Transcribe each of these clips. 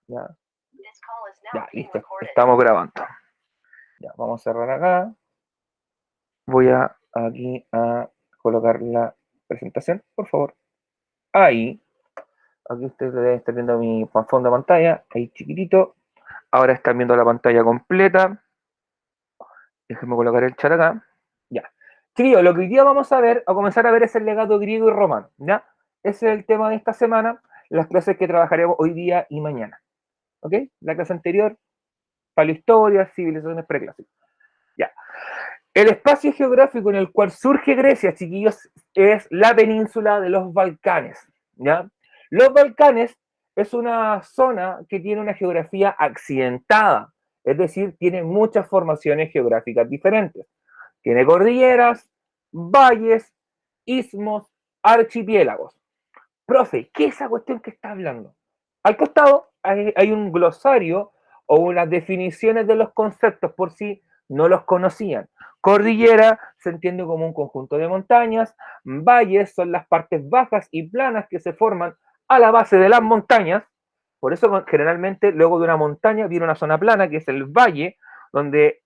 Ya, ya, listo, estamos grabando. Ya, vamos a cerrar acá. Voy aquí a colocar la presentación, por favor. Ahí. Aquí ustedes deben estar viendo mi fondo de pantalla, ahí chiquitito. Ahora están viendo la pantalla completa. Déjenme colocar el chat acá. Ya. Chiquillos, lo que hoy día vamos a ver, a comenzar a ver es el legado griego y romano. ¿Ya? Ese es el tema de esta semana, las clases que trabajaremos hoy día y mañana. ¿Ok? La clase anterior, paleohistoria, civilizaciones preclásicas. Ya. El espacio geográfico en el cual surge Grecia, chiquillos, es la península de los Balcanes. ¿Ya? Los Balcanes es una zona que tiene una geografía accidentada, es decir, tiene muchas formaciones geográficas diferentes. Tiene cordilleras, valles, istmos, archipiélagos. Profe, ¿qué es esa cuestión que está hablando? Al costado hay un glosario o unas definiciones de los conceptos por si no los conocían. Cordillera se entiende como un conjunto de montañas, valles son las partes bajas y planas que se forman a la base de las montañas, por eso generalmente luego de una montaña viene una zona plana que es el valle, donde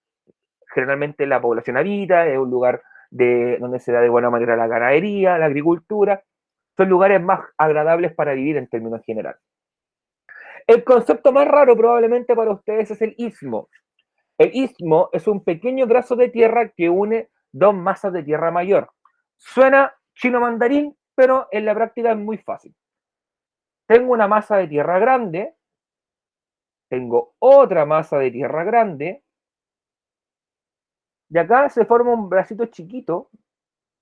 generalmente la población habita, es un lugar donde se da de buena manera la ganadería, la agricultura, son lugares más agradables para vivir en términos generales. El concepto más raro probablemente para ustedes es el istmo. El istmo es un pequeño brazo de tierra que une dos masas de tierra mayor. Suena chino mandarín, pero en la práctica es muy fácil. Tengo una masa de tierra grande, tengo otra masa de tierra grande, y acá se forma un bracito chiquito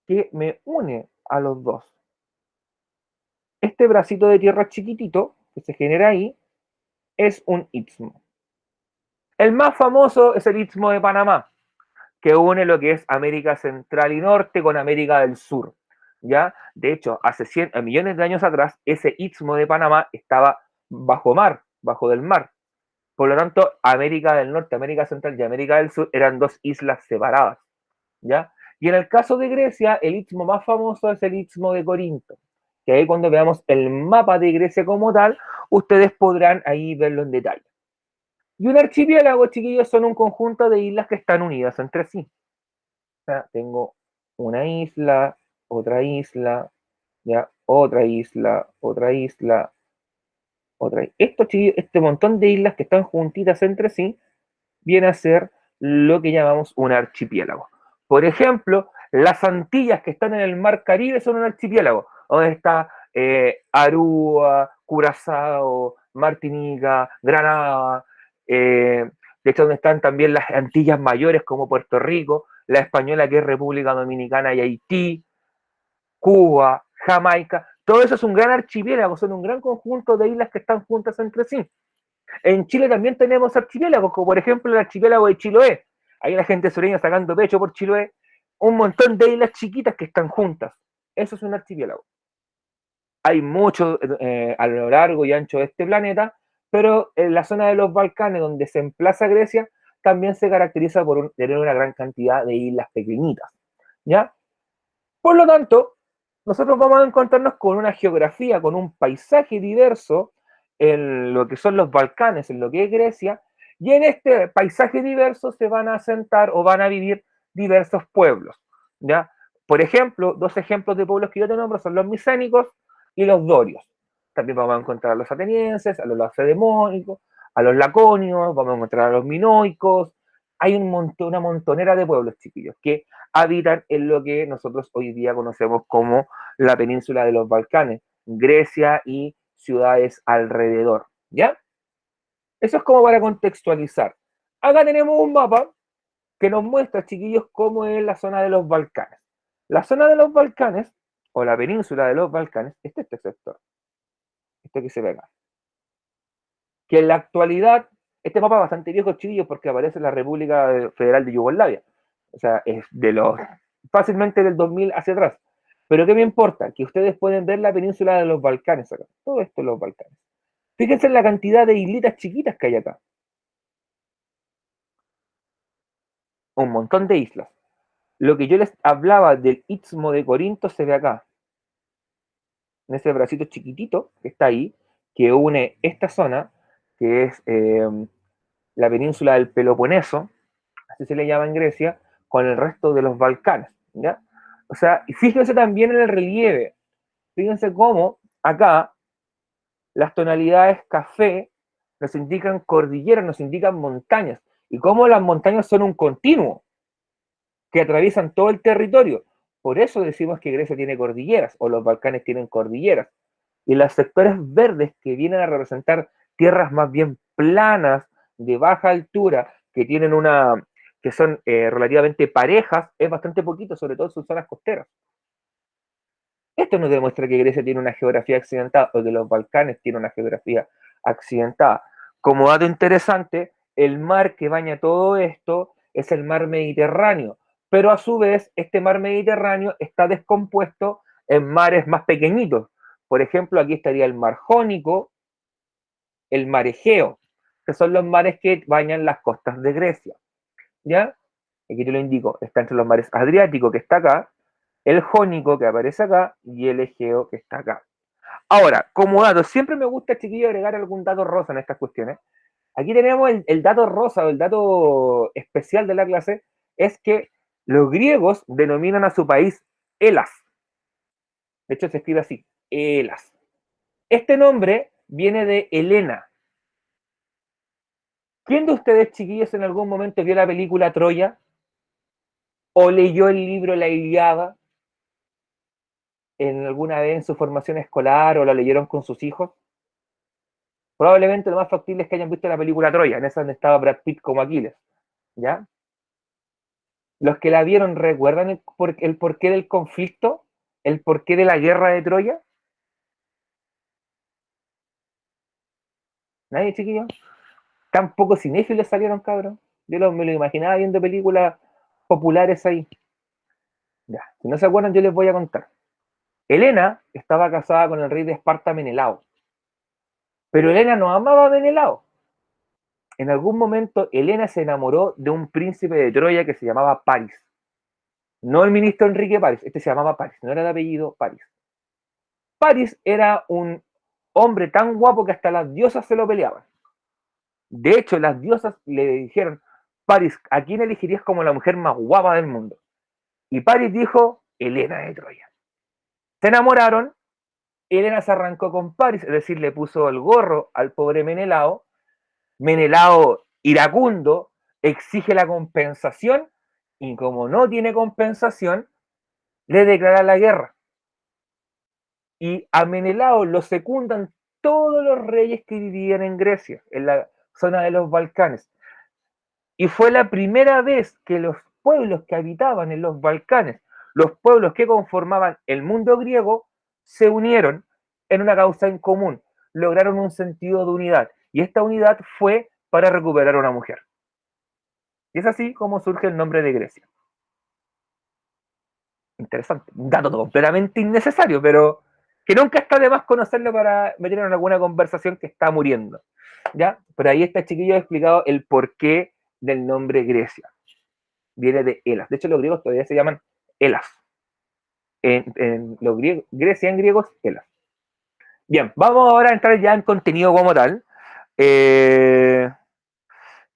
que me une a los dos. Este bracito de tierra chiquitito que se genera ahí es un istmo. El más famoso es el Istmo de Panamá, que une lo que es América Central y Norte con América del Sur. ¿Ya? De hecho, hace millones de años atrás, ese Istmo de Panamá estaba bajo mar, bajo del mar. Por lo tanto, América del Norte, América Central y América del Sur eran dos islas separadas. ¿Ya? Y en el caso de Grecia, el istmo más famoso es el Istmo de Corinto, que ahí cuando veamos el mapa de Grecia como tal, ustedes podrán ahí verlo en detalle. Y un archipiélago, chiquillos, son un conjunto de islas que están unidas entre sí. O sea, tengo una isla, otra isla, ya, otra isla, otra isla, otra isla. Esto, chiquillos, este montón de islas que están juntitas entre sí, viene a ser lo que llamamos un archipiélago. Por ejemplo, las Antillas que están en el Mar Caribe son un archipiélago, donde está Aruba, Curazao, Martinica, Granada, de hecho donde están también las Antillas mayores como Puerto Rico, la española que es República Dominicana y Haití, Cuba, Jamaica, todo eso es un gran archipiélago, son un gran conjunto de islas que están juntas entre sí. En Chile también tenemos archipiélagos, como por ejemplo el archipiélago de Chiloé. Hay la gente sureña sacando pecho por Chiloé. Un montón de islas chiquitas que están juntas. Eso es un archipiélago. Hay mucho a lo largo y ancho de este planeta, pero en la zona de los Balcanes, donde se emplaza Grecia, también se caracteriza por tener una gran cantidad de islas pequeñitas. ¿Ya? Por lo tanto, nosotros vamos a encontrarnos con una geografía, con un paisaje diverso en lo que son los Balcanes, en lo que es Grecia, y en este paisaje diverso se van a asentar o van a vivir diversos pueblos. ¿Ya? Por ejemplo, dos ejemplos de pueblos que yo te nombro son los micénicos y los dorios. También vamos a encontrar a los atenienses, a los lacedemónicos, a los laconios, vamos a encontrar a los minoicos. Hay una montonera de pueblos, chiquillos, que habitan en lo que nosotros hoy día conocemos como la península de los Balcanes, Grecia y ciudades alrededor. ¿Ya? Eso es como para contextualizar. Acá tenemos un mapa que nos muestra, chiquillos, cómo es la zona de los Balcanes. La zona de los Balcanes, o la península de los Balcanes, es este sector, este que se ve acá. Que en la actualidad, este mapa es bastante viejo, chiquillos, porque aparece en la República Federal de Yugoslavia. O sea, es de los fácilmente del 2000 hacia atrás. Pero ¿qué me importa? Que ustedes pueden ver la península de los Balcanes acá. Todo esto es los Balcanes. Fíjense en la cantidad de islitas chiquitas que hay acá. Un montón de islas. Lo que yo les hablaba del Istmo de Corinto se ve acá. En ese bracito chiquitito que está ahí, que une esta zona, que es la península del Peloponeso, así se le llama en Grecia, con el resto de los Balcanes, ¿ya? O sea, y fíjense también en el relieve, fíjense cómo acá las tonalidades café nos indican cordilleras, nos indican montañas, y cómo las montañas son un continuo que atraviesan todo el territorio. Por eso decimos que Grecia tiene cordilleras, o los Balcanes tienen cordilleras. Y los sectores verdes que vienen a representar tierras más bien planas, de baja altura, que tienen una, que son relativamente parejas, es bastante poquito, sobre todo en sus zonas costeras. Esto nos demuestra que Grecia tiene una geografía accidentada, o que los Balcanes tienen una geografía accidentada. Como dato interesante, el mar que baña todo esto es el mar Mediterráneo, pero a su vez este mar Mediterráneo está descompuesto en mares más pequeñitos. Por ejemplo, aquí estaría el mar Jónico, el mar Egeo, que son los mares que bañan las costas de Grecia. ¿Ya? Aquí te lo indico, está entre los mares Adriático, que está acá, el Jónico, que aparece acá, y el Egeo, que está acá. Ahora, como dato, siempre me gusta, chiquillo, agregar algún dato rosa en estas cuestiones. Aquí tenemos el dato rosa o el dato especial de la clase, es que los griegos denominan a su país Elas. De hecho, se escribe así, Elas. Este nombre viene de Helena. ¿Quién de ustedes, chiquillos, en algún momento vio la película Troya? ¿O leyó el libro La Ilíada en alguna vez en su formación escolar o la leyeron con sus hijos? Probablemente lo más factible es que hayan visto la película Troya, en esa donde estaba Brad Pitt como Aquiles, ¿ya? Los que la vieron recuerdan el porqué del conflicto, el porqué de la guerra de Troya. Nadie, chiquillos. Tan pocos cinéfilos salieron, cabrón. Me lo imaginaba viendo películas populares ahí. Ya, si no se acuerdan, yo les voy a contar. Helena estaba casada con el rey de Esparta, Menelao. Pero Helena no amaba a Menelao. En algún momento, Helena se enamoró de un príncipe de Troya que se llamaba Paris. No el ministro Enrique París, este se llamaba París, no era de apellido París. París era un hombre tan guapo que hasta las diosas se lo peleaban. De hecho, las diosas le dijeron, París, ¿a quién elegirías como la mujer más guapa del mundo? Y París dijo, Helena de Troya. Se enamoraron, Helena se arrancó con París, es decir, le puso el gorro al pobre Menelao. Menelao, iracundo, exige la compensación y como no tiene compensación, le declara la guerra. Y a Menelao lo secundan todos los reyes que vivían en Grecia, en la zona de los Balcanes. Y fue la primera vez que los pueblos que habitaban en los Balcanes, los pueblos que conformaban el mundo griego, se unieron en una causa en común, lograron un sentido de unidad. Y esta unidad fue para recuperar a una mujer. Y es así como surge el nombre de Grecia. Interesante, un dato completamente innecesario, pero que nunca está de más conocerlo para meter en alguna conversación que está muriendo. ¿Ya? Pero ahí está, chiquillo, explicado el porqué del nombre Grecia. Viene de Elas. De hecho, los griegos todavía se llaman Elas. En los griegos, Grecia en griegos, Elas. Bien, vamos ahora a entrar ya en contenido como tal.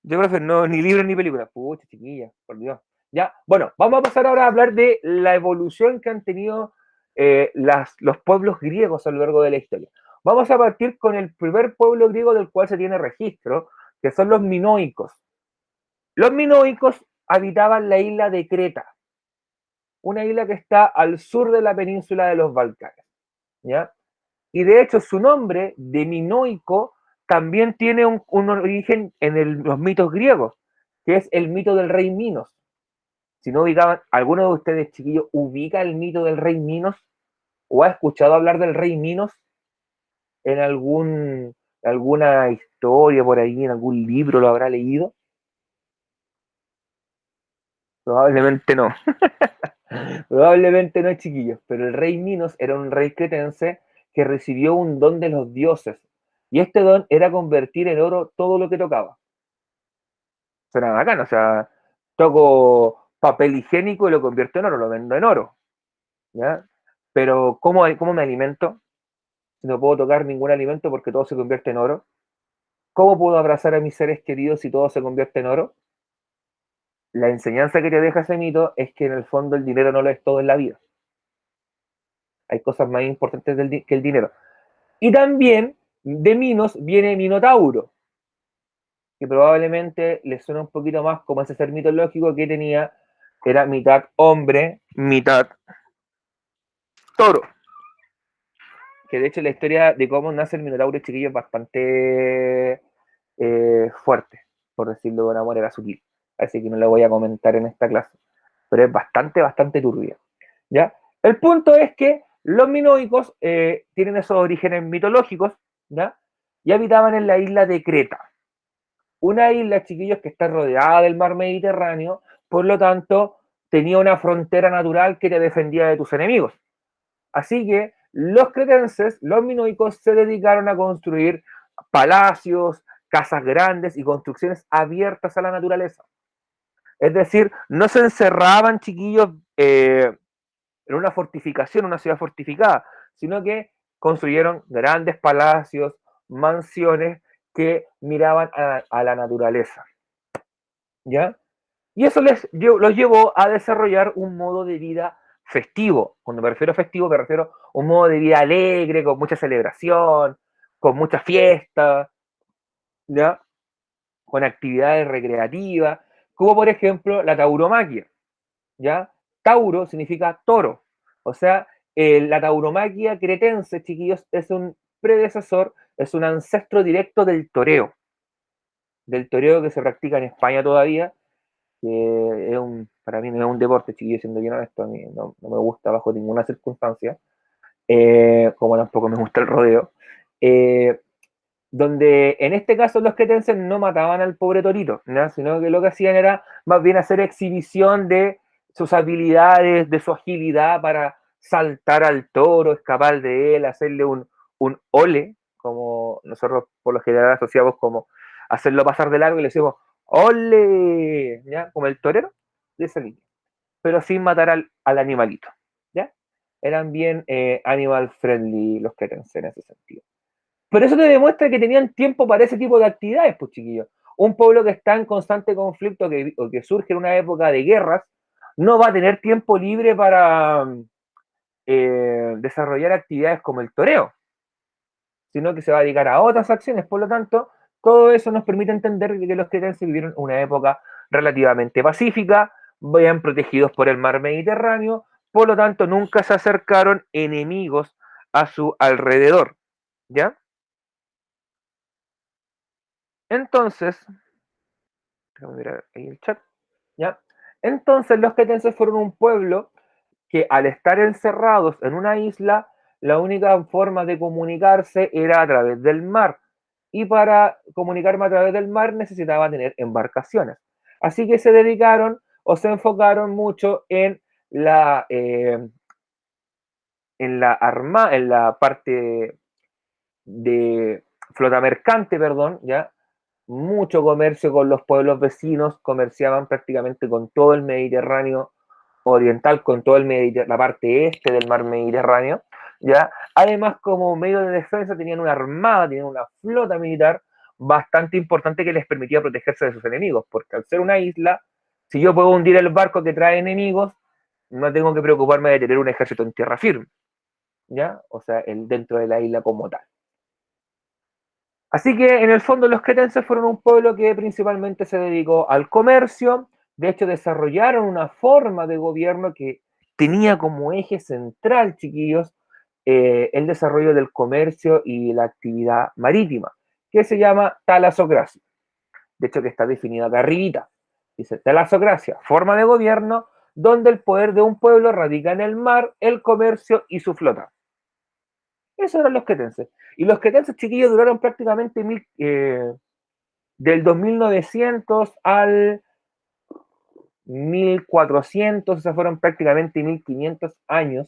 Yo creo que no, ni libros ni películas. Pucha, chiquilla, por Dios. Ya, bueno, vamos a pasar ahora a hablar de la evolución que han tenido los pueblos griegos a lo largo de la historia. Vamos a partir con el primer pueblo griego del cual se tiene registro, que son los minoicos. Los minoicos habitaban la isla de Creta, una isla que está al sur de la península de los Balcanes. ¿Ya? Y de hecho su nombre de minoico también tiene un origen en los mitos griegos, que es el mito del rey Minos. Si no ubicaban, ¿alguno de ustedes, chiquillos, ubica el mito del rey Minos? ¿O ha escuchado hablar del rey Minos en alguna historia por ahí, en algún libro lo habrá leído? Probablemente no. Probablemente no, chiquillos, pero el rey Minos era un rey cretense que recibió un don de los dioses. Y este don era convertir en oro todo lo que tocaba. Suena bacán, o sea, toco papel higiénico y lo convierto en oro, lo vendo en oro. ¿Ya? Pero ¿cómo me alimento? Si no puedo tocar ningún alimento porque todo se convierte en oro. ¿Cómo puedo abrazar a mis seres queridos si todo se convierte en oro? La enseñanza que te deja ese mito es que en el fondo el dinero no lo es todo en la vida. Hay cosas más importantes que el dinero. Y también de Minos viene Minotauro, que probablemente le suena un poquito más como ese ser mitológico que tenía, era mitad hombre, mitad toro. Que de hecho la historia de cómo nace el Minotauro chiquillo es bastante fuerte, por decirlo de una manera sutil. Así que no la voy a comentar en esta clase. Pero es bastante turbia. ¿Ya? El punto es que los minoicos tienen esos orígenes mitológicos, ¿ya? Y habitaban en la isla de Creta. Una isla, chiquillos, que está rodeada del mar Mediterráneo, por lo tanto, tenía una frontera natural que te defendía de tus enemigos. Así que los cretenses, los minoicos, se dedicaron a construir palacios, casas grandes y construcciones abiertas a la naturaleza. Es decir, no se encerraban, chiquillos, en una fortificación, una ciudad fortificada, sino que construyeron grandes palacios, mansiones que miraban a la naturaleza. ¿Ya? Y eso los llevó a desarrollar un modo de vida festivo. Cuando me refiero a festivo, me refiero a un modo de vida alegre, con mucha celebración, con mucha fiesta, ¿ya? Con actividades recreativas, como por ejemplo la tauromaquia, ¿ya? Tauro significa toro, o sea, la tauromaquia cretense, chiquillos, es un predecesor, es un ancestro directo del toreo que se practica en España todavía, que es para mí no es un deporte, chiquillos, siendo bien honesto, a mí no me gusta bajo ninguna circunstancia, como tampoco me gusta el rodeo, eh, donde en este caso los cretenses no mataban al pobre torito, ¿no? Sino que lo que hacían era más bien hacer exhibición de sus habilidades, de su agilidad para saltar al toro, escapar de él, hacerle un ole, como nosotros por lo general asociamos como hacerlo pasar de largo y le decimos ole, ¿ya? Como el torero de esa línea, pero sin matar al animalito, ¿ya? Eran bien animal friendly los cretenses en ese sentido. Pero eso te demuestra que tenían tiempo para ese tipo de actividades, pues chiquillos. Un pueblo que está en constante conflicto o que surge en una época de guerras, no va a tener tiempo libre para desarrollar actividades como el toreo, sino que se va a dedicar a otras acciones. Por lo tanto, todo eso nos permite entender que los cretenses vivieron una época relativamente pacífica, bien protegidos por el mar Mediterráneo, por lo tanto, nunca se acercaron enemigos a su alrededor. ¿Ya? Entonces, déjame mirar ahí el chat. ¿Ya? Entonces los cretenses fueron un pueblo que al estar encerrados en una isla, la única forma de comunicarse era a través del mar. Y para comunicarme a través del mar necesitaba tener embarcaciones. Así que se dedicaron o se enfocaron mucho en la parte de flota mercante, perdón, ¿ya? Mucho comercio con los pueblos vecinos, comerciaban prácticamente con todo el Mediterráneo oriental, con toda la parte este del mar Mediterráneo, ¿ya? Además, como medio de defensa, tenían una armada, tenían una flota militar bastante importante que les permitía protegerse de sus enemigos, porque al ser una isla, si yo puedo hundir el barco que trae enemigos, no tengo que preocuparme de tener un ejército en tierra firme, ¿ya? O sea, dentro de la isla como tal. Así que en el fondo los cretenses fueron un pueblo que principalmente se dedicó al comercio, de hecho desarrollaron una forma de gobierno que tenía como eje central, chiquillos, el desarrollo del comercio y la actividad marítima, que se llama talasocracia. De hecho que está definida acá arribita. Dice talasocracia, forma de gobierno donde el poder de un pueblo radica en el mar, el comercio y su flota. Esos eran los cretenses. Y los cretenses, chiquillos, duraron prácticamente del 2900 al 1400, o sea, fueron prácticamente 1500 años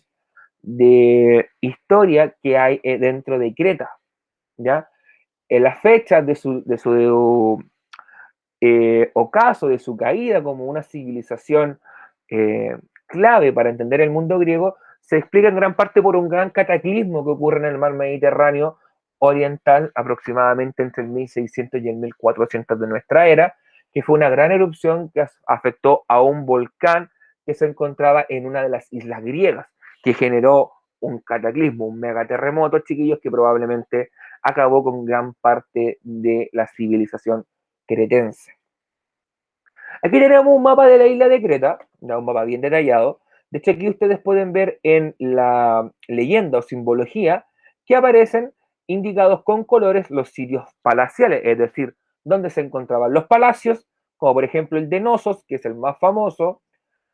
de historia que hay dentro de Creta, ¿ya? En las fechas de su ocaso, de su caída como una civilización eh, clave para entender el mundo griego, se explica en gran parte por un gran cataclismo que ocurre en el mar Mediterráneo oriental, aproximadamente entre el 1600 y el 1400 de nuestra era, que fue una gran erupción que afectó a un volcán que se encontraba en una de las islas griegas, que generó un cataclismo, un megaterremoto, chiquillos, que probablemente acabó con gran parte de la civilización cretense. Aquí tenemos un mapa de la isla de Creta, un mapa bien detallado. De hecho, aquí ustedes pueden ver en la leyenda o simbología que aparecen indicados con colores los sitios palaciales, es decir, donde se encontraban los palacios, como por ejemplo el de Nosos, que es el más famoso.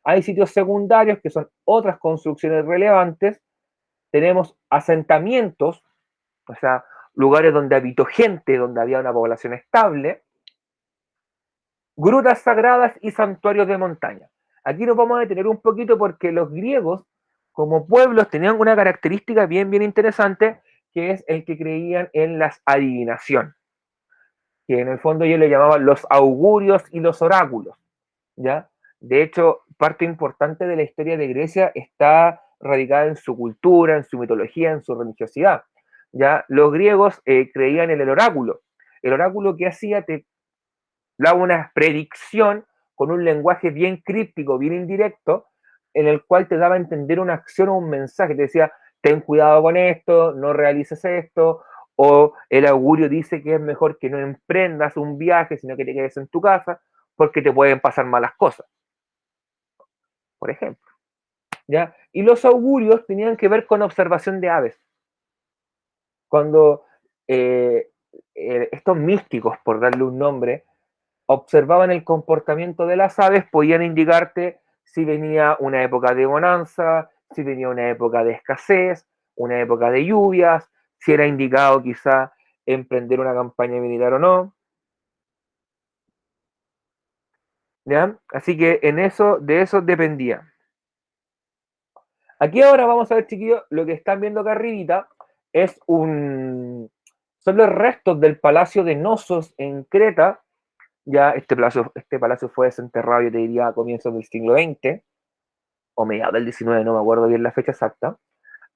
Hay sitios secundarios, que son otras construcciones relevantes. Tenemos asentamientos, o sea, lugares donde habitó gente, donde había una población estable, grutas sagradas y santuarios de montaña. Aquí nos vamos a detener un poquito porque los griegos, como pueblos, tenían una característica bien interesante, que es el que creían en las adivinación, que en el fondo ellos le llamaban los augurios y los oráculos, ¿ya? De hecho, parte importante de la historia de Grecia está radicada en su cultura, en su mitología, en su religiosidad, ¿ya? Los griegos creían en el oráculo. El oráculo que hacía te daba una predicción con un lenguaje bien críptico, bien indirecto, en el cual te daba a entender una acción o un mensaje. Te decía, ten cuidado con esto, no realices esto, o el augurio dice que es mejor que no emprendas un viaje, sino que te quedes en tu casa, porque te pueden pasar malas cosas, por ejemplo. ¿Ya? Y los augurios tenían que ver con observación de aves. Cuando eh, estos místicos, por darle un nombre, observaban el comportamiento de las aves, podían indicarte si venía una época de bonanza, si venía una época de escasez, una época de lluvias, si era indicado quizá emprender una campaña militar o no. ¿Ya? Así que de eso dependía. Aquí ahora vamos a ver, chiquillos, lo que están viendo acá arribita es son los restos del palacio de Nosos en Creta. Ya este palacio fue desenterrado, yo te diría, a comienzos del siglo XX, o mediados del 19, no me acuerdo bien la fecha exacta.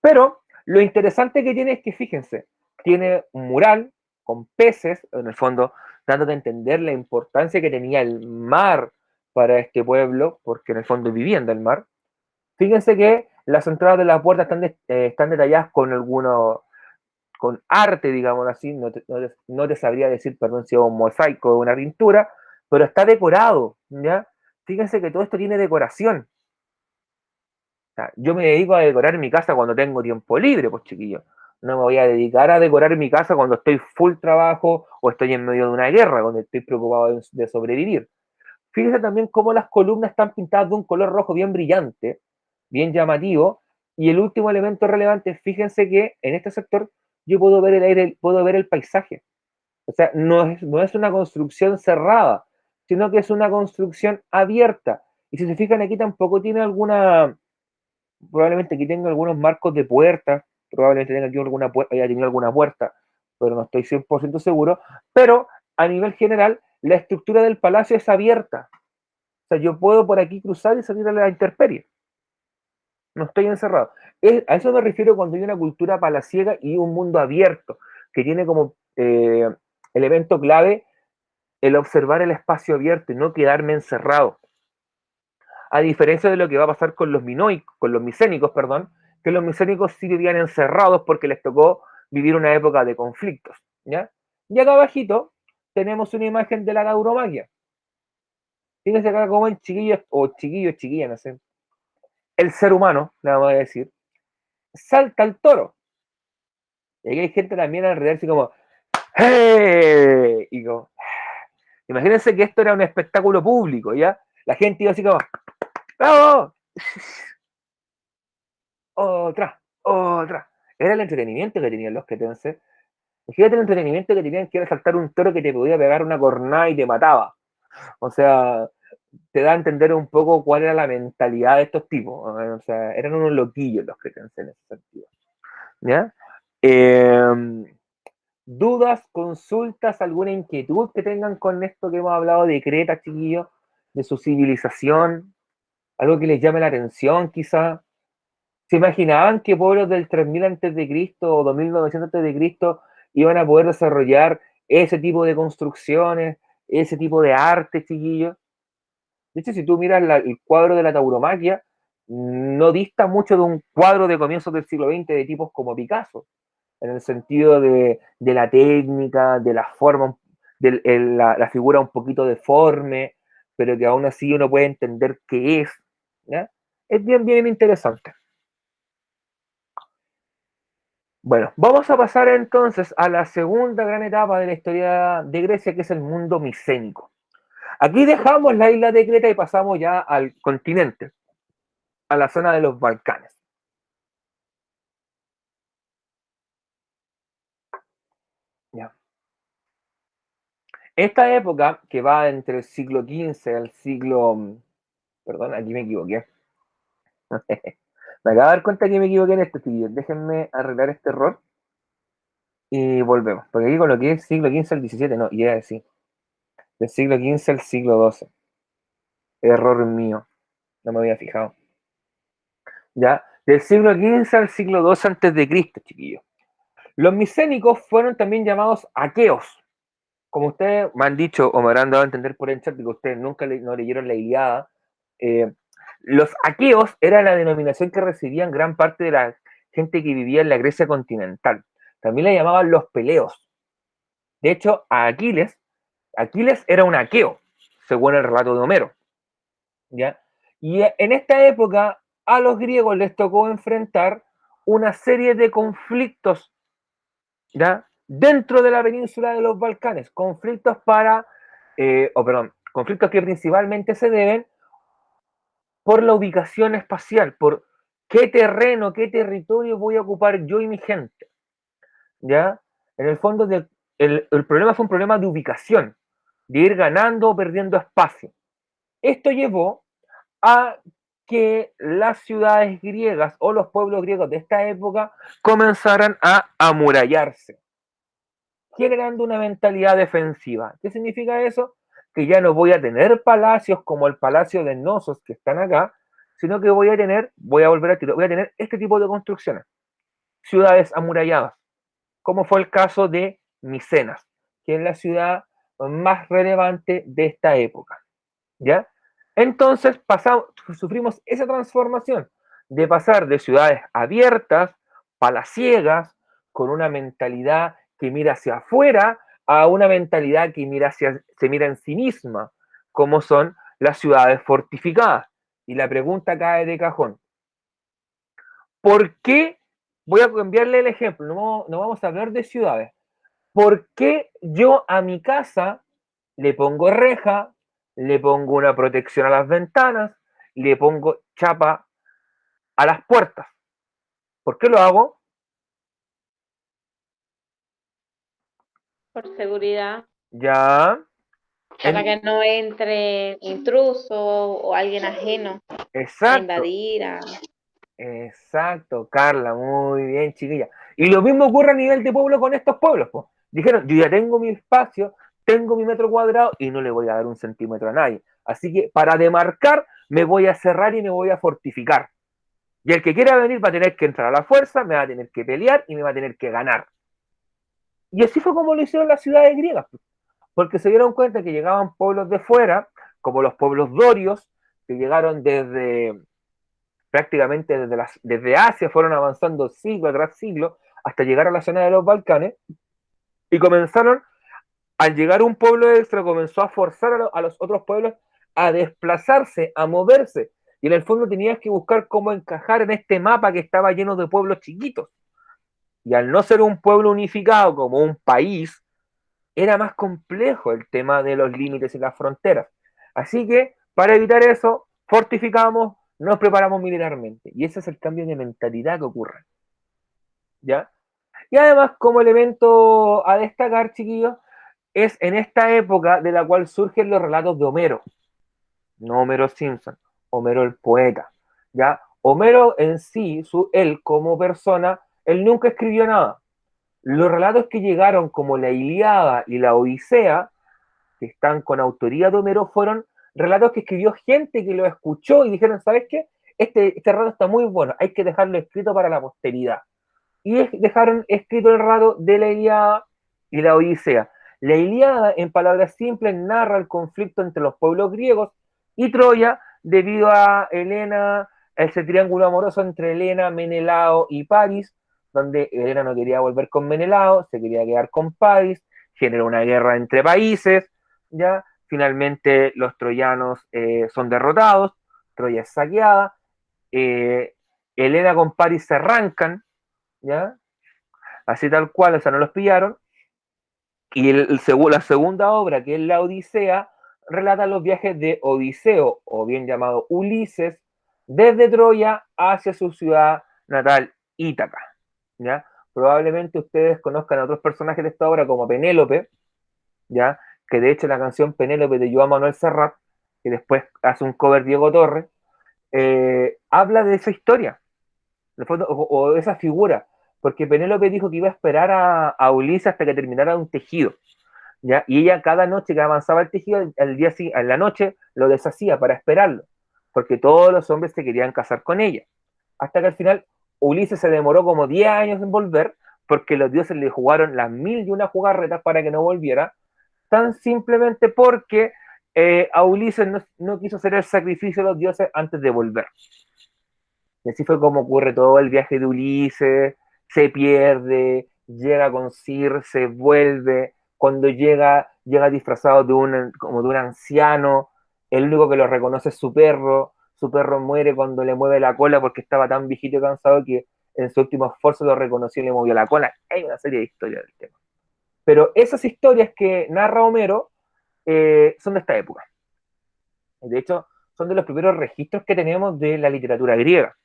Pero lo interesante que tiene es que, fíjense, tiene un mural con peces, en el fondo, dándote a entender la importancia que tenía el mar para este pueblo, porque en el fondo vivían del mar. Fíjense que las entradas de las puertas están detalladas con con arte, digamos así, no te sabría decir, perdón, si es un mosaico o una pintura, pero está decorado, ¿ya? Fíjense que todo esto tiene decoración. Sea, yo me dedico a decorar mi casa cuando tengo tiempo libre, pues chiquillos. No me voy a dedicar a decorar mi casa cuando estoy full trabajo o estoy en medio de una guerra, cuando estoy preocupado de sobrevivir. Fíjense también cómo las columnas están pintadas de un color rojo bien brillante, bien llamativo. Y el último elemento relevante, fíjense que en este sector yo puedo ver el aire, puedo ver el paisaje. O sea, no es una construcción cerrada, sino que es una construcción abierta. Y si se fijan aquí tampoco tiene probablemente aquí tenga algunos marcos de puertas, probablemente tenga aquí haya tenido alguna puerta, pero no estoy 100% seguro. Pero a nivel general, la estructura del palacio es abierta. O sea, yo puedo por aquí cruzar y salir a la intemperie. No estoy encerrado. A eso me refiero cuando hay una cultura palaciega y un mundo abierto, que tiene como elemento clave el observar el espacio abierto y no quedarme encerrado. A diferencia de lo que va a pasar con con los micénicos, perdón, que los micénicos sí vivían encerrados porque les tocó vivir una época de conflictos, ¿ya? Y acá abajito tenemos una imagen de la tauromaquia. Fíjense acá como el chiquillo, o chiquillo, chiquilla, no sé, el ser humano, le vamos a decir, salta al toro. Y aquí hay gente también alrededor así como, ¡hey! Y como, imagínense que esto era un espectáculo público, ¿ya? La gente iba así como, ¡bravo! Otra, otra. Era el entretenimiento que tenían los cretenses. Fíjate el entretenimiento que tenían, que era saltar un toro que te podía pegar una cornada y te mataba. O sea, te da a entender un poco cuál era la mentalidad de estos tipos. O sea, eran unos loquillos los cretenses en ese sentido. ¿Ya? ¿Dudas, consultas, alguna inquietud que tengan con esto que hemos hablado de Creta, chiquillos? De su civilización, algo que les llame la atención, quizá. ¿Se imaginaban que pueblos del 3000 a.C. o 2900 a.C. iban a poder desarrollar ese tipo de construcciones, ese tipo de arte, chiquillos. De hecho, si tú miras el cuadro de la tauromaquia, no dista mucho de un cuadro de comienzos del siglo XX de tipos como Picasso, en el sentido de la técnica, de la forma, de la figura un poquito deforme, pero que aún así uno puede entender qué es. ¿Ya? Es bien, bien interesante. Bueno, vamos a pasar entonces a la segunda gran etapa de la historia de Grecia, que es el mundo micénico. Aquí dejamos la isla de Creta y pasamos ya al continente, a la zona de los Balcanes. ¿Ya? Esta época, que va entre el siglo XV al siglo... Perdón, aquí me equivoqué. Me acabo de dar cuenta que me equivoqué en esto, chiquillos. Déjenme arreglar este error y volvemos. Porque aquí coloqué el siglo XV al XVII, no, y era así. Del siglo XV al siglo XII. Error mío, no me había fijado. ¿Ya? Del siglo XV al siglo II antes de Cristo, chiquillos. Los micénicos fueron también llamados aqueos. Como ustedes me han dicho o me habrán dado a entender por el chat que ustedes nunca no leyeron la Ilíada, los aqueos era la denominación que recibían gran parte de la gente que vivía en la Grecia continental. También la llamaban los peleos. De hecho, Aquiles era un aqueo, según el relato de Homero. ¿Ya? Y en esta época a los griegos les tocó enfrentar una serie de conflictos, ¿ya? Dentro de la península de los Balcanes, conflictos conflictos que principalmente se deben por la ubicación espacial, por qué terreno, qué territorio voy a ocupar yo y mi gente, ¿ya? En el fondo, el problema fue un problema de ubicación, de ir ganando o perdiendo espacio. Esto llevó a que las ciudades griegas o los pueblos griegos de esta época comenzaran a amurallarse, generando una mentalidad defensiva. ¿Qué significa eso? Que ya no voy a tener palacios como el palacio de Nosos que están acá, sino que voy a volver a voy a tener este tipo de construcciones, ciudades amuralladas, como fue el caso de Micenas, que es la ciudad más relevante de esta época. ¿Ya? Entonces sufrimos esa transformación de pasar de ciudades abiertas, palaciegas, con una mentalidad que mira hacia afuera, a una mentalidad que se mira en sí misma, como son las ciudades fortificadas. Y la pregunta cae de cajón. ¿Por qué? Voy a cambiarle el ejemplo, no vamos a hablar de ciudades. ¿Por qué yo a mi casa le pongo reja, le pongo una protección a las ventanas, le pongo chapa a las puertas? ¿Por qué lo hago? Por seguridad, Ya. para que no entre intruso o alguien ajeno a Exacto, invadir. exacto, Carla, muy bien, chiquilla. Y lo mismo ocurre a nivel de pueblo con estos pueblos, pues. Dijeron, yo ya tengo mi espacio, tengo mi metro cuadrado y no le voy a dar un centímetro a nadie. Así que para demarcar me voy a cerrar y me voy a fortificar. Y el que quiera venir va a tener que entrar a la fuerza, me va a tener que pelear y me va a tener que ganar. Y así fue como lo hicieron las ciudades griegas, porque se dieron cuenta que llegaban pueblos de fuera, como los pueblos dorios, que llegaron prácticamente desde Asia, fueron avanzando siglo tras siglo hasta llegar a la zona de los Balcanes, y comenzaron, al llegar un pueblo extra, comenzó a forzar a los otros pueblos a desplazarse, a moverse, y en el fondo tenías que buscar cómo encajar en este mapa que estaba lleno de pueblos chiquitos. Y al no ser un pueblo unificado como un país, era más complejo el tema de los límites y las fronteras. Así que, para evitar eso, fortificamos, nos preparamos militarmente. Y ese es el cambio de mentalidad que ocurre. ¿Ya? Y además, como elemento a destacar, chiquillos, es en esta época de la cual surgen los relatos de Homero. No Homero Simpson, Homero el poeta. ¿Ya? Homero en sí, él como persona, él nunca escribió nada. Los relatos que llegaron como la Ilíada y la Odisea, que están con autoría de Homero, fueron relatos que escribió gente que lo escuchó y dijeron, ¿sabes qué? Este relato está muy bueno, hay que dejarlo escrito para la posteridad. y dejaron escrito el relato de la Ilíada y la Odisea. La Ilíada, en palabras simples, narra el conflicto entre los pueblos griegos y Troya debido a Helena, ese triángulo amoroso entre Helena, Menelao y París, donde Helena no quería volver con Menelao, se quería quedar con París, generó una guerra entre países, ¿ya? Finalmente los troyanos son derrotados, Troya es saqueada, Helena con París se arrancan, ¿ya? Así tal cual, o sea, no los pillaron, y la segunda obra, que es la Odisea, relata los viajes de Odiseo, o bien llamado Ulises, desde Troya hacia su ciudad natal, Ítaca. ¿Ya? Probablemente ustedes conozcan a otros personajes de esta obra como Penélope, ¿ya? Que de hecho la canción Penélope de Joan Manuel Serrat, que después hace un cover Diego Torres, habla de esa historia, o de esa figura, porque Penélope dijo que iba a esperar a Ulises hasta que terminara un tejido. ¿Ya? Y ella cada noche que avanzaba el tejido, en la noche lo deshacía para esperarlo, porque todos los hombres se querían casar con ella. Hasta que al final Ulises se demoró como 10 años en volver, porque los dioses le jugaron las mil y una jugarretas para que no volviera, tan simplemente porque a Ulises no quiso hacer el sacrificio de los dioses antes de volver. Y así fue como ocurre todo el viaje de Ulises, se pierde, llega con Sir, se vuelve, cuando llega disfrazado como de un anciano, el único que lo reconoce es su perro muere cuando le mueve la cola porque estaba tan viejito y cansado que en su último esfuerzo lo reconoció y le movió la cola. Hay una serie de historias del tema. Pero esas historias que narra Homero son de esta época. De hecho, son de los primeros registros que tenemos de la literatura griega.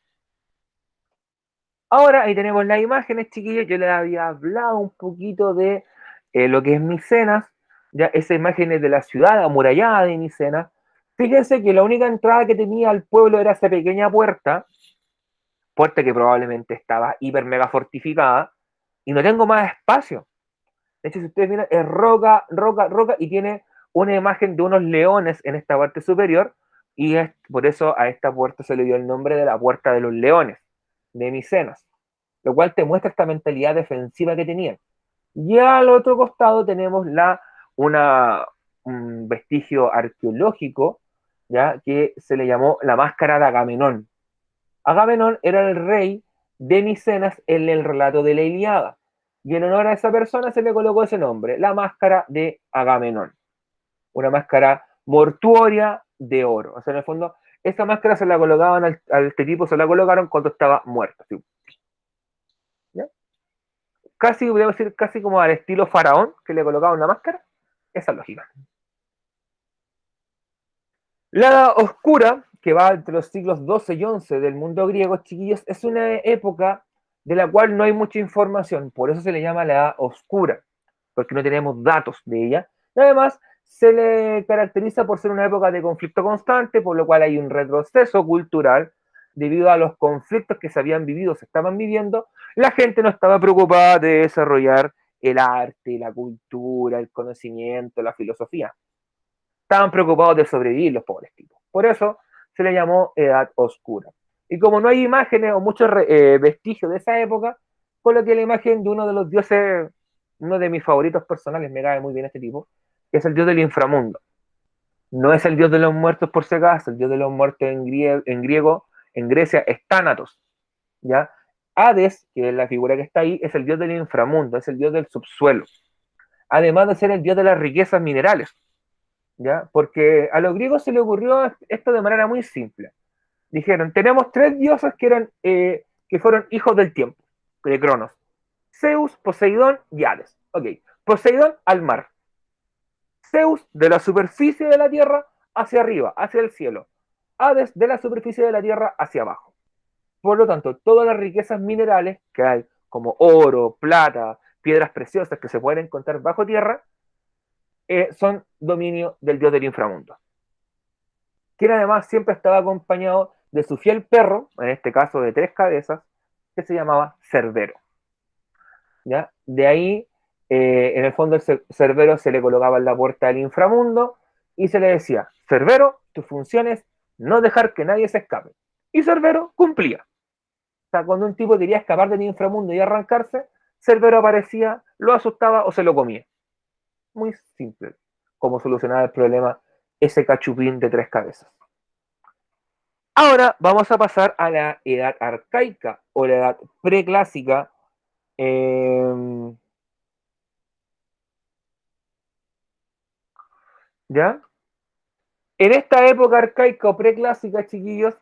Ahora ahí tenemos las imágenes, chiquillos. Yo les había hablado un poquito de lo que es Micenas, ya esa imagen es de la ciudad amurallada de Micenas. Fíjense que la única entrada que tenía al pueblo era esa pequeña puerta que probablemente estaba hiper mega fortificada, y no tengo más espacio. De hecho, si ustedes miran, es roca, roca, roca, y tiene una imagen de unos leones en esta parte superior, y es, por eso a esta puerta se le dio el nombre de la Puerta de los Leones, de Micenas, lo cual te muestra esta mentalidad defensiva que tenían. Y al otro costado tenemos un vestigio arqueológico, ¿ya? Que se le llamó la máscara de Agamenón. Agamenón era el rey de Micenas en el relato de la Ilíada. Y en honor a esa persona se le colocó ese nombre, la máscara de Agamenón. Una máscara mortuoria de oro. O sea, en el fondo, esa máscara se la colocaban a este tipo, se la colocaron cuando estaba muerto. ¿Sí? ¿Ya? Casi, voy a decir, casi como al estilo faraón, que le colocaban una máscara. Esa lógica. La Edad Oscura, que va entre los siglos XII y XI del mundo griego, chiquillos, es una época de la cual no hay mucha información, por eso se le llama la Edad Oscura, porque no tenemos datos de ella. Y además, se le caracteriza por ser una época de conflicto constante, por lo cual hay un retroceso cultural debido a los conflictos que se habían vivido, se estaban viviendo. La gente no estaba preocupada de desarrollar el arte, la cultura, el conocimiento, la filosofía. Estaban preocupados de sobrevivir los pobres tipos. Por eso se le llamó Edad Oscura. Y como no hay imágenes o muchos vestigios de esa época, coloqué la imagen de uno de los dioses, uno de mis favoritos personales, me cae muy bien este tipo, que es el dios del inframundo. No es el dios de los muertos por si acaso, el dios de los muertos en griego, en Grecia, es Tánatos. ¿Ya? Hades, que es la figura que está ahí, es el dios del inframundo, es el dios del subsuelo. Además de ser el dios de las riquezas minerales. ¿Ya? Porque a los griegos se les ocurrió esto de manera muy simple. Dijeron, tenemos tres dioses que fueron hijos del tiempo, de Cronos. Zeus, Poseidón y Hades. Ok, Poseidón al mar. Zeus de la superficie de la tierra hacia arriba, hacia el cielo. Hades de la superficie de la tierra hacia abajo. Por lo tanto, todas las riquezas minerales que hay, como oro, plata, piedras preciosas que se pueden encontrar bajo tierra, son dominio del dios del inframundo, quien además siempre estaba acompañado de su fiel perro, en este caso de 3 cabezas, que se llamaba Cerbero. ¿Ya? De ahí, en el fondo, el Cerbero se le colocaba en la puerta del inframundo y se le decía, Cerbero, tu función es no dejar que nadie se escape. Y Cerbero cumplía. sea, cuando un tipo quería escapar del inframundo y arrancarse, Cerbero aparecía, lo asustaba o se lo comía. Muy simple cómo solucionar el problema ese cachupín de 3 cabezas. Ahora vamos a pasar a la edad arcaica o la edad preclásica. ¿Ya? En esta época arcaica o preclásica, chiquillos,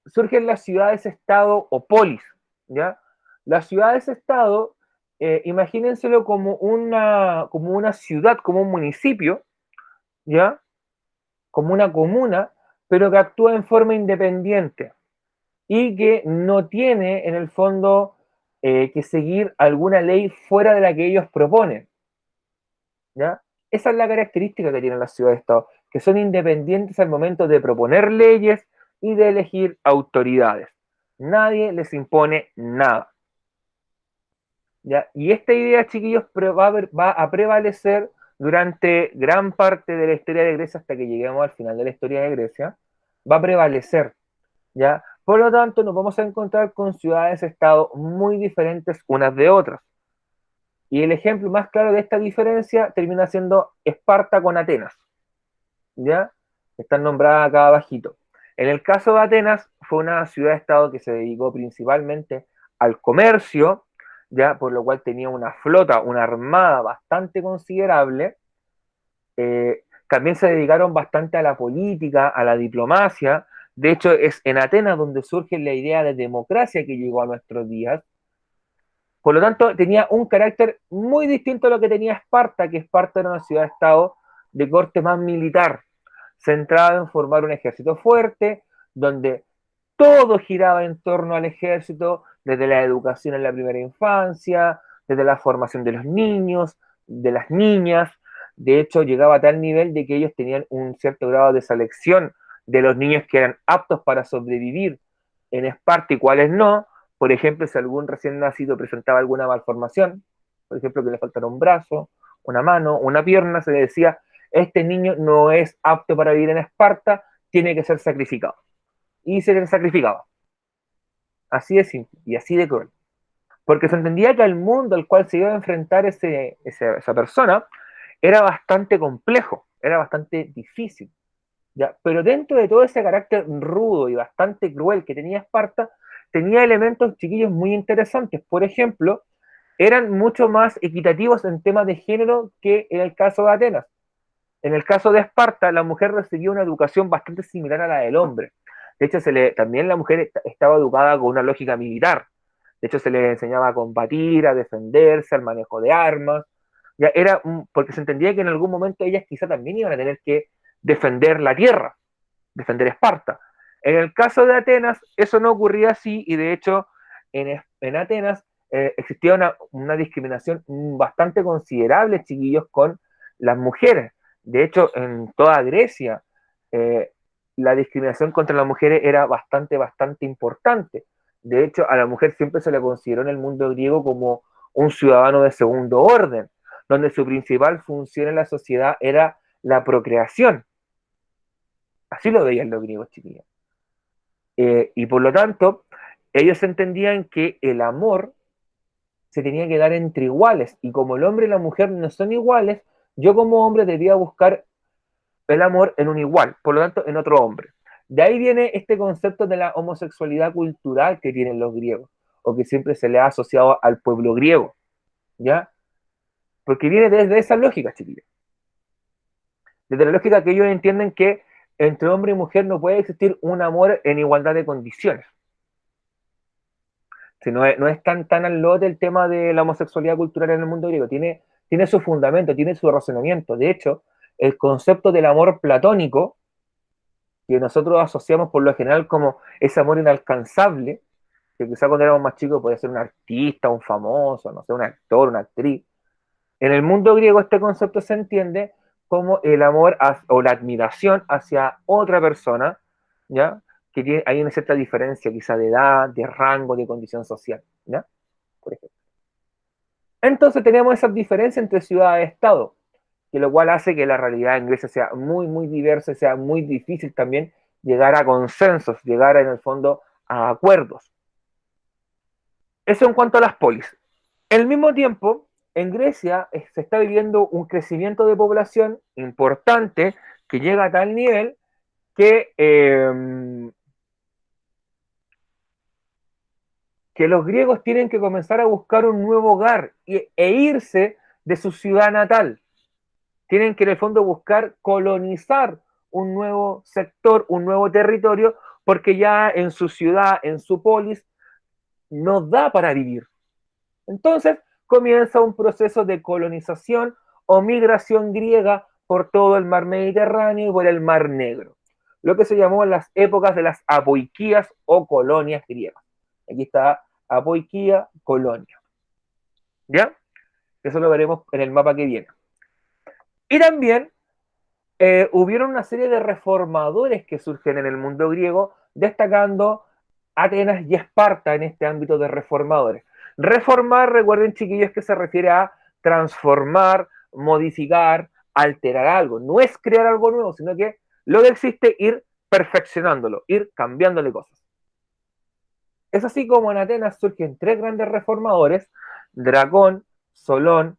surgen las ciudades-estado o polis, ¿ya? Las ciudades-estado, imagínenselo como una ciudad, como un municipio, ¿ya? Como una comuna, pero que actúa en forma independiente y que no tiene, en el fondo, que seguir alguna ley fuera de la que ellos proponen, ¿ya? Esa es la característica que tienen las ciudades-estado, que son independientes al momento de proponer leyes y de elegir autoridades. Nadie les impone nada. ¿Ya? Y esta idea, chiquillos, va a prevalecer durante gran parte de la historia de Grecia hasta que lleguemos al final de la historia de Grecia. Va a prevalecer. ¿Ya? Por lo tanto, nos vamos a encontrar con ciudades-estado muy diferentes unas de otras. Y el ejemplo más claro de esta diferencia termina siendo Esparta con Atenas, ¿ya? Están nombradas acá abajito. En el caso de Atenas, fue una ciudad-estado que se dedicó principalmente al comercio, ¿ya? Por lo cual tenía una flota, una armada bastante considerable. También se dedicaron bastante a la política, a la diplomacia. De hecho, es en Atenas donde surge la idea de democracia que llegó a nuestros días. Por lo tanto, tenía un carácter muy distinto a lo que tenía Esparta, que Esparta era una ciudad-estado de corte más militar, centrada en formar un ejército fuerte, donde todo giraba en torno al ejército, desde la educación en la primera infancia, desde la formación de los niños, de las niñas. De hecho, llegaba a tal nivel de que ellos tenían un cierto grado de selección de los niños que eran aptos para sobrevivir en Esparta y cuáles no. Por ejemplo, si algún recién nacido presentaba alguna malformación, por ejemplo, que le faltara un brazo, una mano, una pierna, se le decía, este niño no es apto para vivir en Esparta, tiene que ser sacrificado. Y se le sacrificaba. Así de simple y así de cruel. Porque se entendía que el mundo al cual se iba a enfrentar esa persona era bastante complejo, era bastante difícil. ¿Ya? Pero dentro de todo ese carácter rudo y bastante cruel que tenía Esparta, tenía elementos chiquillos muy interesantes. Por ejemplo, eran mucho más equitativos en temas de género que en el caso de Atenas. En el caso de Esparta, la mujer recibía una educación bastante similar a la del hombre. De hecho, también la mujer estaba educada con una lógica militar. De hecho, se le enseñaba a combatir, a defenderse, al manejo de armas. Ya era porque se entendía que en algún momento ellas quizá también iban a tener que defender la tierra, defender Esparta. En el caso de Atenas, eso no ocurría así y de hecho en Atenas existía una discriminación bastante considerable, chiquillos, con las mujeres. De hecho, en toda Grecia, eh, la discriminación contra las mujeres era bastante, bastante importante. De hecho, a la mujer siempre se le consideró en el mundo griego como un ciudadano de segundo orden, donde su principal función en la sociedad era la procreación. Así lo veían los griegos, chiquillos. Y por lo tanto, ellos entendían que el amor se tenía que dar entre iguales. Y como el hombre y la mujer no son iguales, yo como hombre debía buscar el amor en un igual, por lo tanto, en otro hombre. De ahí viene este concepto de la homosexualidad cultural que tienen los griegos, o que siempre se le ha asociado al pueblo griego, ¿ya? Porque viene desde esa lógica, chiquillos. Desde la lógica que ellos entienden que entre hombre y mujer no puede existir un amor en igualdad de condiciones. Si no es tan al lote el tema de la homosexualidad cultural en el mundo griego, tiene su fundamento, tiene su razonamiento. De hecho, el concepto del amor platónico, que nosotros asociamos por lo general como ese amor inalcanzable, que quizá cuando éramos más chicos podía ser un artista, un famoso, no sé, un actor, una actriz. En el mundo griego este concepto se entiende como el amor o la admiración hacia otra persona, ¿ya? Que hay una cierta diferencia quizá de edad, de rango, de condición social, ¿ya? Por ejemplo. Entonces tenemos esas diferencias entre ciudad y estado, que lo cual hace que la realidad en Grecia sea muy, muy diversa, sea muy difícil también llegar a consensos, llegar en el fondo a acuerdos. Eso en cuanto a las polis. Al mismo tiempo, en Grecia se está viviendo un crecimiento de población importante que llega a tal nivel que los griegos tienen que comenzar a buscar un nuevo hogar e irse de su ciudad natal. Tienen que en el fondo buscar colonizar un nuevo sector, un nuevo territorio, porque ya en su ciudad, en su polis, no da para vivir. Entonces comienza un proceso de colonización o migración griega por todo el mar Mediterráneo y por el mar Negro, lo que se llamó las épocas de las apoiquías o colonias griegas. Aquí está apoiquía, colonia. ¿Ya? Eso lo veremos en el mapa que viene. Y también hubieron una serie de reformadores que surgen en el mundo griego, destacando Atenas y Esparta en este ámbito de reformadores. Reformar, recuerden chiquillos, que se refiere a transformar, modificar, alterar algo. No es crear algo nuevo, sino que lo que existe, ir perfeccionándolo, ir cambiándole cosas. Es así como en Atenas surgen tres grandes reformadores, Dracón, Solón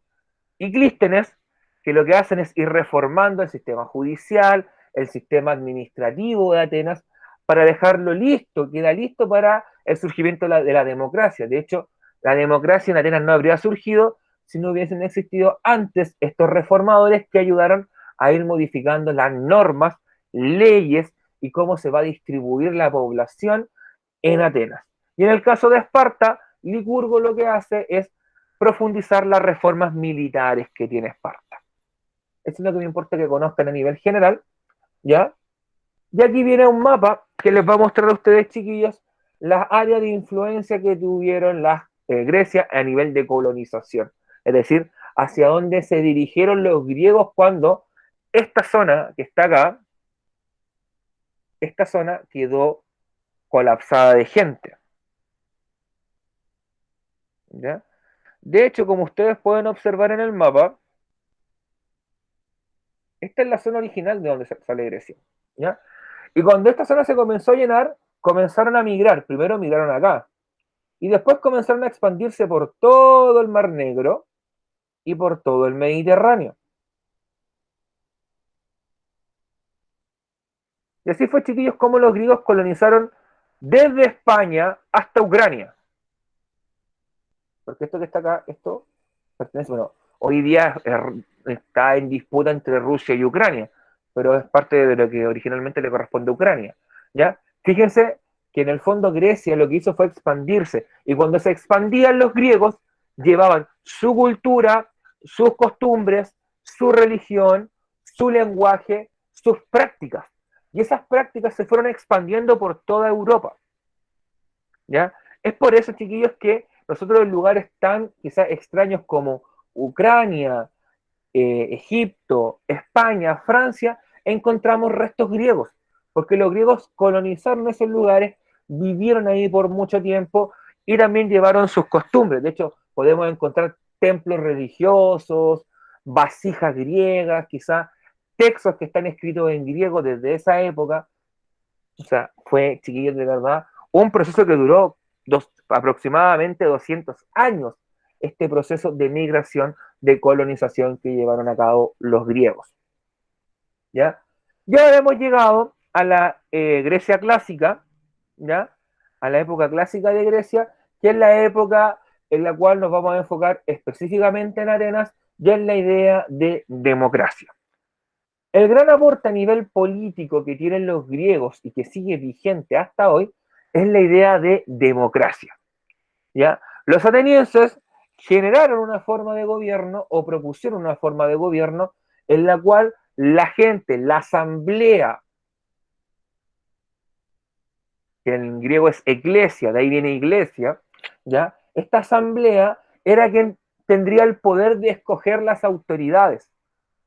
y Clístenes, que lo que hacen es ir reformando el sistema judicial, el sistema administrativo de Atenas, para dejarlo listo, queda listo para el surgimiento de la democracia. De hecho, la democracia en Atenas no habría surgido si no hubiesen existido antes estos reformadores que ayudaron a ir modificando las normas, leyes y cómo se va a distribuir la población en Atenas. Y en el caso de Esparta, Licurgo lo que hace es profundizar las reformas militares que tiene Esparta. Eso es lo que me importa que conozcan a nivel general, ¿ya? Y aquí viene un mapa que les va a mostrar a ustedes, chiquillos, las áreas de influencia que tuvieron las Grecia a nivel de colonización. Es decir, hacia dónde se dirigieron los griegos cuando esta zona que está acá, esta zona quedó colapsada de gente. ¿Ya? De hecho, como ustedes pueden observar en el mapa, esta es la zona original de donde sale Grecia. ¿Ya? Y cuando esta zona se comenzó a llenar, comenzaron a migrar. Primero migraron acá. Y después comenzaron a expandirse por todo el Mar Negro y por todo el Mediterráneo. Y así fue, chiquillos, como los griegos colonizaron desde España hasta Ucrania. Porque esto que está acá, esto pertenece, bueno, hoy día está en disputa entre Rusia y Ucrania, pero es parte de lo que originalmente le corresponde a Ucrania. ¿Ya? Fíjense que en el fondo Grecia lo que hizo fue expandirse, y cuando se expandían los griegos, llevaban su cultura, sus costumbres, su religión, su lenguaje, sus prácticas. Y esas prácticas se fueron expandiendo por toda Europa. ¿Ya? Es por eso, chiquillos, que nosotros en lugares tan quizás extraños como Ucrania, Egipto, España, Francia, encontramos restos griegos, porque los griegos colonizaron esos lugares, vivieron ahí por mucho tiempo y también llevaron sus costumbres. De hecho, podemos encontrar templos religiosos, vasijas griegas, quizás textos que están escritos en griego desde esa época. O sea, fue, chiquillos, de verdad, un proceso que duró aproximadamente 200 años, este proceso de migración, de colonización que llevaron a cabo los griegos. ¿Ya? Ya hemos llegado a la Grecia clásica, ¿ya? A la época clásica de Grecia, que es la época en la cual nos vamos a enfocar específicamente en Atenas y en la idea de democracia. El gran aporte a nivel político que tienen los griegos y que sigue vigente hasta hoy es la idea de democracia. ¿Ya? Los atenienses generaron una forma de gobierno o propusieron una forma de gobierno en la cual la gente, la asamblea, que en griego es eclesia, de ahí viene iglesia, ¿ya? Esta asamblea era quien tendría el poder de escoger las autoridades,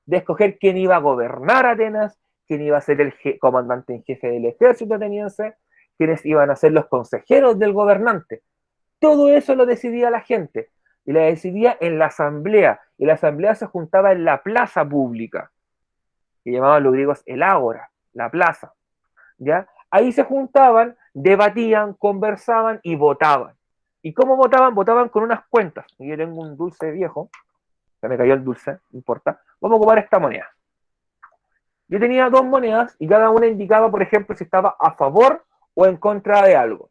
de escoger quién iba a gobernar Atenas, quién iba a ser el comandante en jefe del ejército ateniense, quiénes iban a ser los consejeros del gobernante. Todo eso lo decidía la gente, y la decidía en la asamblea, y la asamblea se juntaba en la plaza pública, que llamaban los griegos el ágora, la plaza, ¿ya? Ahí se juntaban debatían, conversaban y votaban. ¿Y cómo votaban? Votaban con unas cuentas. Y yo tengo un dulce viejo, se me cayó el dulce, no importa. Vamos a ocupar esta moneda. Yo tenía dos monedas y cada una indicaba, por ejemplo, si estaba a favor o en contra de algo.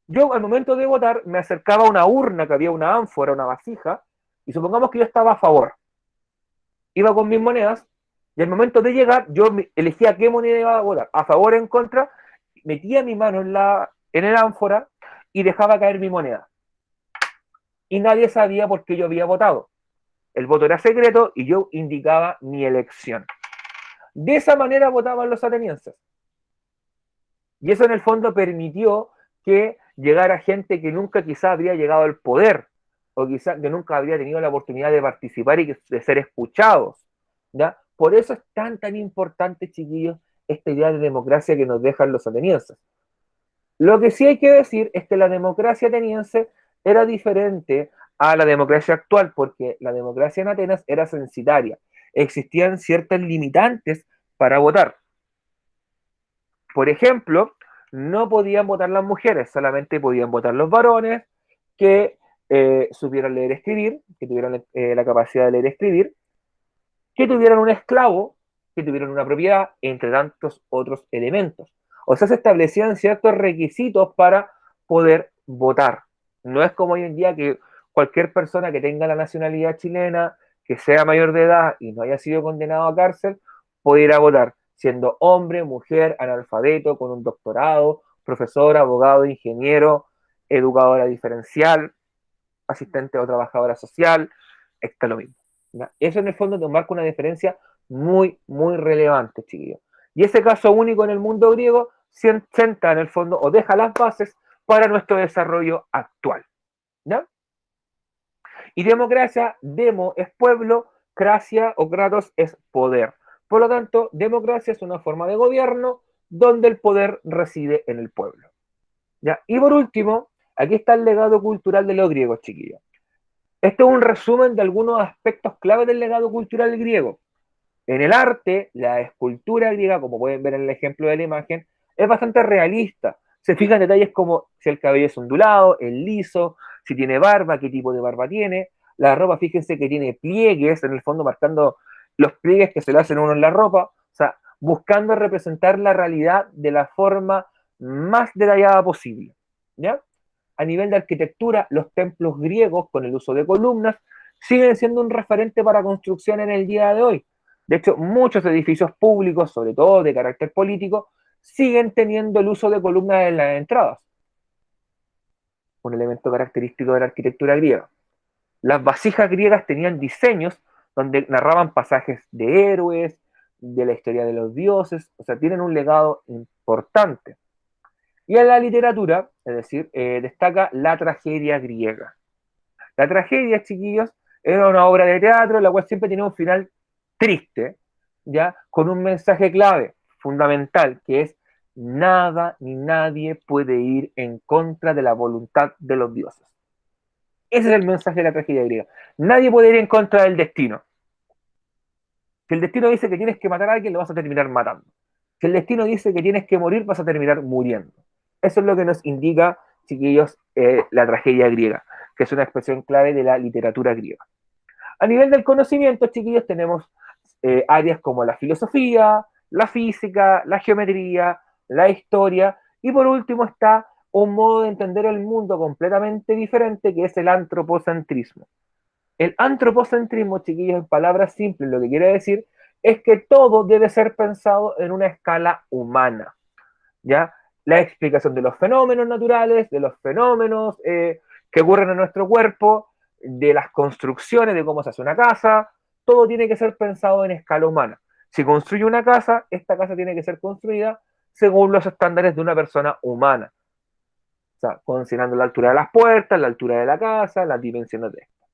Yo al momento de votar me acercaba a una urna que había una ánfora, una vasija, y supongamos que yo estaba a favor. Iba con mis monedas y al momento de llegar yo elegía qué moneda iba a votar, a favor o en contra, metía mi mano en el ánfora y dejaba caer mi moneda. Y nadie sabía por qué yo había votado. El voto era secreto y yo indicaba mi elección. De esa manera votaban los atenienses. Y eso en el fondo permitió que llegara gente que nunca quizá habría llegado al poder, o quizá que nunca habría tenido la oportunidad de participar y de ser escuchados. ¿Ya? Por eso es tan importante, chiquillos, esta idea de democracia que nos dejan los atenienses. Lo que sí hay que decir es que la democracia ateniense era diferente a la democracia actual, porque la democracia en Atenas era censitaria. Existían ciertas limitantes para votar. Por ejemplo, no podían votar las mujeres, solamente podían votar los varones que supieran leer y escribir, que tuvieran la capacidad de leer y escribir, que tuvieran un esclavo, que tuvieran una propiedad, entre tantos otros elementos. O sea, se establecían ciertos requisitos para poder votar. No es como hoy en día que cualquier persona que tenga la nacionalidad chilena, que sea mayor de edad y no haya sido condenado a cárcel, puede ir a votar, siendo hombre, mujer, analfabeto, con un doctorado, profesor, abogado, ingeniero, educadora diferencial, asistente o trabajadora social, está lo mismo. ¿Ya? Eso en el fondo te marca una diferencia muy relevante, chiquillos. Y ese caso único en el mundo griego senta en el fondo o deja las bases para nuestro desarrollo actual. ¿Ya? Y democracia, demo es pueblo, cracia o kratos es poder. Por lo tanto, democracia es una forma de gobierno donde el poder reside en el pueblo. ¿Ya? Y por último, aquí está el legado cultural de los griegos, chiquillos. Esto es un resumen de algunos aspectos clave del legado cultural griego. En el arte, la escultura griega, como pueden ver en el ejemplo de la imagen, es bastante realista. Se fijan en detalles como si el cabello es ondulado, es liso, si tiene barba, qué tipo de barba tiene. La ropa, fíjense que tiene pliegues, en el fondo marcando los pliegues que se le hacen uno en la ropa. O sea, buscando representar la realidad de la forma más detallada posible. ¿Ya? A nivel de arquitectura, los templos griegos, con el uso de columnas, siguen siendo un referente para construcción en el día de hoy. De hecho, muchos edificios públicos, sobre todo de carácter político, siguen teniendo el uso de columnas en las entradas, un elemento característico de la arquitectura griega. Las vasijas griegas tenían diseños donde narraban pasajes de héroes, de la historia de los dioses, o sea, tienen un legado importante. Y en la literatura, es decir, destaca la tragedia griega. La tragedia, chiquillos, era una obra de teatro la cual siempre tenía un final triste, ¿ya? Con un mensaje clave, fundamental, que es nada ni nadie puede ir en contra de la voluntad de los dioses. Ese es el mensaje de la tragedia griega. Nadie puede ir en contra del destino. Si el destino dice que tienes que matar a alguien, lo vas a terminar matando. Si el destino dice que tienes que morir, vas a terminar muriendo. Eso es lo que nos indica, chiquillos, la tragedia griega, que es una expresión clave de la literatura griega. A nivel del conocimiento, chiquillos, tenemos áreas como la filosofía, la física, la geometría, la historia, y por último está un modo de entender el mundo completamente diferente, que es el antropocentrismo. El antropocentrismo, chiquillos, en palabras simples, lo que quiere decir es que todo debe ser pensado en una escala humana, ¿ya? La explicación de los fenómenos naturales, de los fenómenos que ocurren en nuestro cuerpo, de las construcciones, de cómo se hace una casa, todo tiene que ser pensado en escala humana. Si construye una casa, esta casa tiene que ser construida según los estándares de una persona humana. O sea, considerando la altura de las puertas, la altura de la casa, las dimensiones de esto.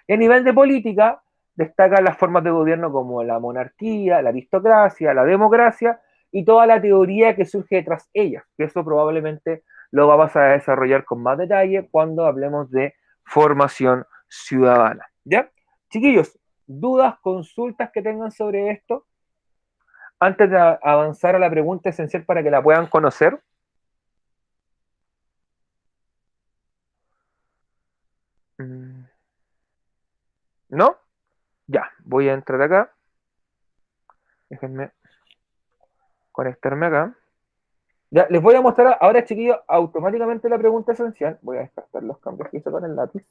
Y a nivel de política, destacan las formas de gobierno como la monarquía, la aristocracia, la democracia y toda la teoría que surge tras ellas, que eso probablemente lo vamos a desarrollar con más detalle cuando hablemos de formación ciudadana. ¿Ya? Chiquillos, ¿dudas, consultas que tengan sobre esto? antes de avanzar a la pregunta esencial para que la puedan conocer. ¿No? Ya, voy a entrar acá. Déjenme conectarme acá. Ya, les voy a mostrar ahora, chiquillos, automáticamente la pregunta esencial. Voy a descartar los cambios que hice con el lápiz.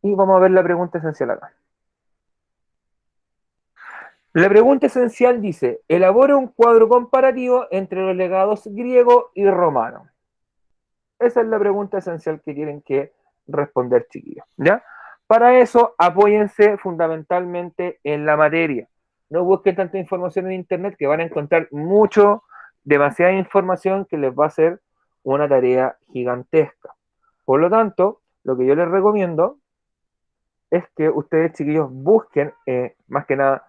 Y vamos a ver la pregunta esencial acá. La pregunta esencial dice, elabora un cuadro comparativo entre los legados griego y romano. Esa es la pregunta esencial que tienen que responder, chiquillos. ¿Ya? Para eso, apóyense fundamentalmente en la materia. No busquen tanta información en internet que van a encontrar demasiada información que les va a hacer una tarea gigantesca. Por lo tanto, lo que yo les recomiendo es que ustedes, chiquillos, busquen, más que nada,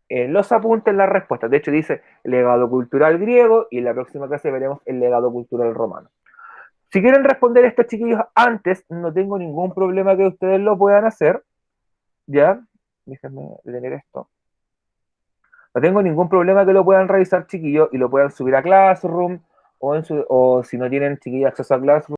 los apuntes, las respuestas. De hecho, dice legado cultural griego y en la próxima clase veremos el legado cultural romano. Si quieren responder estos chiquillos antes, no tengo ningún problema que ustedes lo puedan hacer. ¿Ya? Déjenme detener esto. No tengo ningún problema que lo puedan revisar, chiquillos, y lo puedan subir a Classroom o si no tienen, chiquillos, acceso a Classroom,